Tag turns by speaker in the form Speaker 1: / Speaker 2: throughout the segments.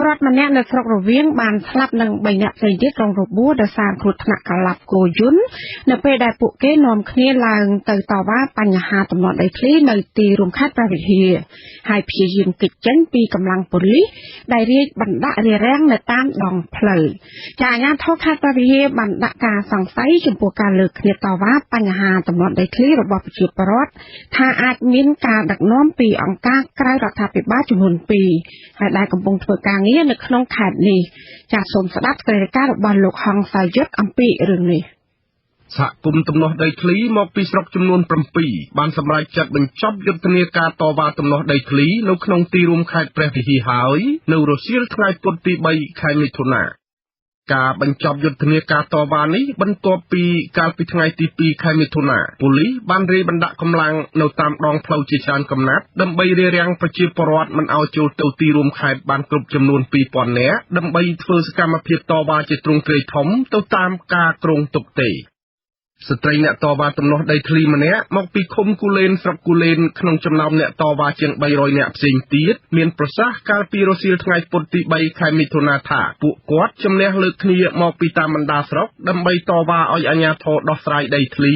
Speaker 1: រដ្ឋម្នាក់នៅស្រុករវៀងបានស្លាប់និង3នាក់ផ្សេងទៀតរងរបួសដោយសារគ្រោះថ្នាក់កលាប់គោយន្តនៅពេលដែលពួកគេនាំគ្នាឡើងទៅតវ៉ាបញ្ហាទំនាស់ដីធ្លីនៅទីរួមខេត្តព្រះវិហារហើយព្យាយាមគេចចេញពីកម្លាំងប៉ូលីសដែលរាយបណ្ដាក់រារាំងនៅតាមដងផ្លូវអាជ្ញាធរខេត្តព្រះវិហារបានដាក់ការសង្ស័យចំពោះការលើកគ្នាតវ៉ាបញ្ហាទំនាស់ដីធ្លីរបស់ប្រជាពលរដ្ឋថាអាចមានការដឹកនាំពីអង្គការក្រៅរដ្ឋាភិបាលចំនួន2ហើយដែលកំពុងធ្វើការងារនៅក្នុងខេត្តនេះចាសសូមស្ដាប់សេចក្តីរាយការណ៍របស់លោកហងសាយុទ្ធអំពីរឿងនេះ
Speaker 2: សហគមន៍ទំនាស់ដីធ្លីមកពីស្រុកចំនួន7បានសម្រេចចាត់បញ្ចប់យុទ្ធនាការតវ៉ាទំនាស់ដីធ្លីនៅក្នុងទីរួមខេត្តព្រះវិហារហើយនៅរសៀលថ្ងៃពុធទី3ខែមិថុនាការបញ្ចប់យុទ្ធនាការតវ៉ានេះបន្ទាប់ពីកាលពីថ្ងៃទី2ខែមិថុនាប៉ូលីសបានរាយបណ្ដាក់កម្លាំងនៅតាមដងផ្លូវជាច្រើនកំណាត់ដើម្បីរារាំងប្រជាពលរដ្ឋមិនឲ្យចូលទៅទីរួមខេត្តបានគ្រប់ចំនួន 2000 នាក់ដើម្បីធ្វើសកម្មភាពតវ៉ាជាទ្រង់ទ្រាយធំទៅតាមការគ្រោងទុកទេស្ត្រីអ្នកតវ៉ាទំនាស់ដីធ្លីម្នាក់មកពីឃុំគូលែនស្រុកគូលែនក្នុងចំណោមអ្នកតវ៉ាជាង300នាក់ផ្សេងទៀតមានប្រសាសន៍កាលពីរសៀលថ្ងៃពុធទី3ខែមិថុនាថាពួកគាត់ជំនះលើកគ្នាមកពីតាមបណ្ដាស្រុកដើម្បីតវ៉ាឲ្យអាជ្ញាធរដោះស្រាយដីធ្លី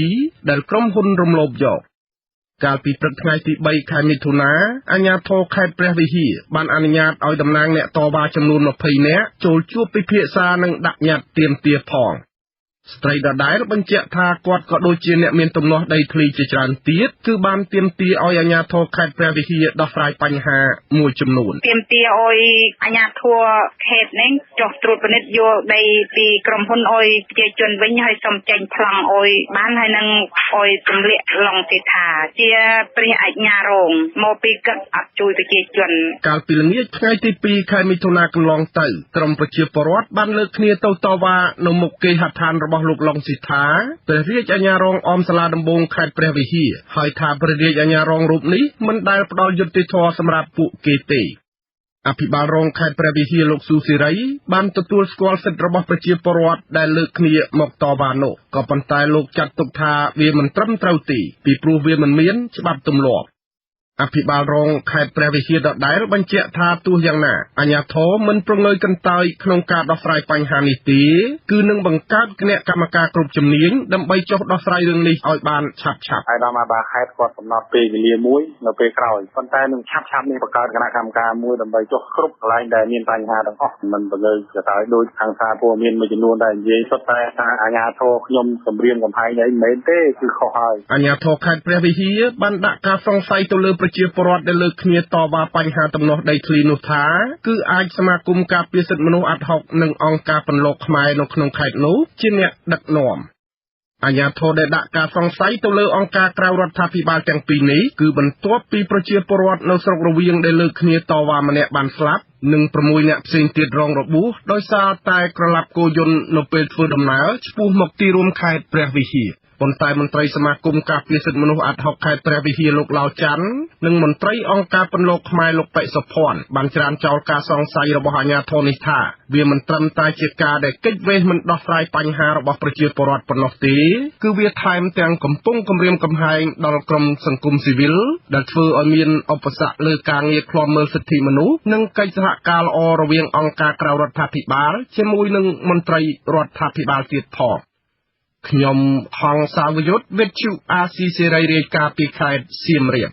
Speaker 2: ដែលក្រុមហ៊ុនរំលោភយកកាលពីព្រឹកថ្ងៃទី3ខែមិថុនាអាជ្ញាធរខេត្តព្រះវិហារបានអនុញ្ញាតឲ្យតំណាងអ្នកតវ៉ាចំនួន20នាក់ចូលជួបពិភាក្សានិងដាក់ញត្តិទាមទារផងស្ត្រីដដែលបញ្ជាក់ថាគាត់ក៏ដូចជាអ្នកមានទំនាស់ដីធ្លីជាច្រើនទៀតគឺបានទាមទារឲ្យអាជ្ញាធរខេត្តព្រះវិហារដោះស្រាយបញ្ហាមួយចំនួន
Speaker 3: ទាមទារឲ្យអាជ្ញាធរខេត្តនេះចុះត្រួតពិនិត្យយកដីពីក្រុមហ៊ុនឲ្យប្រជាជនវិញហើយសូមចេញប្លង់ឲ្យបានហើយនឹងឲ្យទម្លាក់ឡុងទេថាជាព្រះអាជ្ញារងមកពីកឹកអត់ជួយប្រជាជន
Speaker 2: កាលពីល្ងាចថ្ងៃទី2ខែមិថុនាកន្លងទៅក្រុមប្រជាពលរដ្ឋបានលើកគ្នាទៅតវ៉ានៅមុខគេហដ្ឋានរបស់លោកឡុងស៊ីថាព្រះរាជអាជ្ញារងអមសាលាដំបងខេត្តព្រះវិហារហើយថាព្រះរាជអាជ្ញារងរូបនេះមិនដែលផ្ដល់យុត្តិធម៌សម្រាប់ពួកគេទេអភិបាលរងខេត្តព្រះវិហារលោកស៊ូសេរីបានទទួលស្គាល់សិទ្ធិរបស់ប្រជាពលរដ្ឋដែលលើកគ្នាមកតវ៉ានោះក៏ប៉ុន្តែលោកចាត់ទុកថាវាមិនត្រឹមត្រូវទេពីព្រោះវាមិនមានច្បាប់ទម្លាប់អភិបាលរងខេត្តព្រះវិហារដដែលបញ្ជាក់ថាទោះយ៉ាងណាអាជ្ញាធរមិនប្រងើយកន្តើយក្នុងការដោះស្រាយបញ្ហានេះទេគឺនឹងបង្កើតគណៈកម្មការគ្រប់ជំនាញដើម្បីចុះដោះស្រាយរឿងនេះឲ្យបានឆាប់ៗ
Speaker 4: អាយដាមអាបាខេត្តគាត់កំណត់ពេលវេលាមួយនៅពេលក្រោយប៉ុន្តែនឹងឆាប់នេះបង្កើតគណៈកម្មការមួយដើម្បីចុះគ្រប់កន្លែងដែលមានបញ្ហាទាំងអស់មិនប្រងើយកន្តើយដោយខាងសារព័ត៌មានមួយចំនួនដែលនិយាយសុទ្ធតែថាអាជ្ញាធរខ្ញុំគម្រាមកំហែងអីមិនមែនទេគឺខុសហើយ
Speaker 2: អាជ្ញាធរខេត្តព្រះវិហារបានដាក់ការសង្ស័យទៅលើប្រជាពលរដ្ឋដែលលើកគ្នាតវ៉ាបញ្ហាទំនាស់ដីធ្លីនោះថាគឺអាចសមាគមការពារសិទ្ធិមនុស្សអាត់ហុកនិងអង្គការពន្លកខ្មែរនៅក្នុងខេត្តនោះជាអ្នកដឹកនាំអាជ្ញាធរដែលដាក់ការសង្ស័យទៅលើអង្គការក្រៅរដ្ឋាភិបាលទាំងពីរនេះគឺបន្ទាប់ពីប្រជាពលរដ្ឋនៅស្រុករវៀងដែលលើកគ្នាតវ៉ាម្នាក់បានស្លាប់និង6អ្នកផ្សេងទៀតរងរបួសដោយសារតែក្រឡាប់គោយន្តនៅពេលធ្វើដំណើរឆ្ពោះមកទីរួមខេត្តព្រះវិហារប៉ុន្តែមន្ត្រីសមាគមការពារសិទ្ធិមនុស្សអាត់ហុកខេត្តព្រះវិហារលោកឡាវច័ន្ទនិងមន្ត្រីអង្គការពន្លកខ្មែរលោកប៉ែកសុភ័ណ្ឌបានច្រានចោលការសង្ស័យរបស់អាជ្ញាធរនេះថាវាមិនត្រឹមតែជាការដែលកិច្ចវេះមិនដោះស្រាយបញ្ហារបស់ប្រជាពលរដ្ឋប៉ុណ្ណោះទេគឺវាថែមទាំងកំពុងគំរាមកំហែងដល់ក្រុមសង្គមស៊ីវិលដែលធ្វើឲ្យមានឧបសគ្គលើការងារឃ្លាំមើលសិទ្ធិមនុស្សនិងកិច្ចសហការល្អរវាងអង្គការក្រៅរដ្ឋាភិបាលជាមួយនឹងមន្ត្រីរដ្ឋាភិបាលទៀតផងខ្ញុំហងសាវយុទ្ធវិទ្យុអាស៊ីសេរីរាយការណ៍ពីខេត្តសៀមរាប